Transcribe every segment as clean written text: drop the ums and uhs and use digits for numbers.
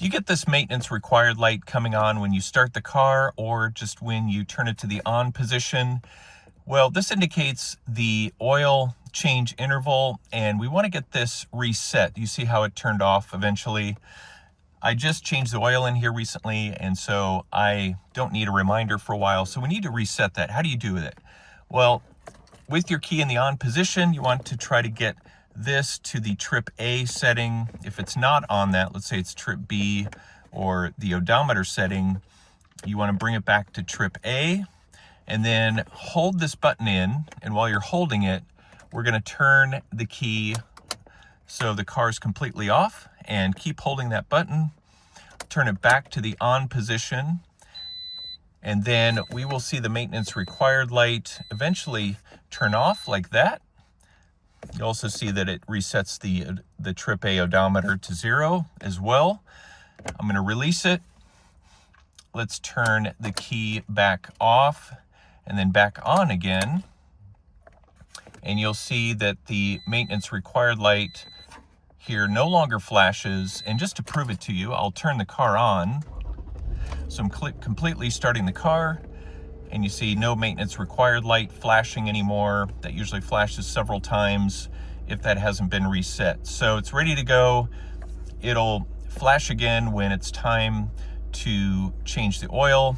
Do you get this maintenance required light coming on when you start the car or just when you turn it to the on position? Well, this indicates the oil change interval, and we want to get this reset. You see how it turned off eventually? I just changed the oil in here recently, and so I don't need a reminder for a while, so we need to reset that. How do you do with it? Well, with your key in the on position, you want to try to get this to the trip A setting. If it's not on that, let's say it's trip B or the odometer setting, you want to bring it back to trip A and then hold this button in. And while you're holding it, we're going to turn the key so the car's completely off, and keep holding that button. Turn it back to the on position, and then we will see the maintenance required light eventually turn off like that. You also see that it resets the trip A odometer to 0 as well. I'm going to release it. Let's turn the key back off and then back on again. And you'll see that the maintenance required light here no longer flashes. And just to prove it to you, I'll turn the car on. So I'm completely starting the car, and you see no maintenance required light flashing anymore. That usually flashes several times if that hasn't been reset. So it's ready to go. It'll flash again when it's time to change the oil,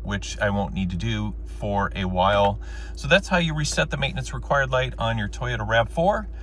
which I won't need to do for a while. So that's how you reset the maintenance required light on your Toyota RAV4.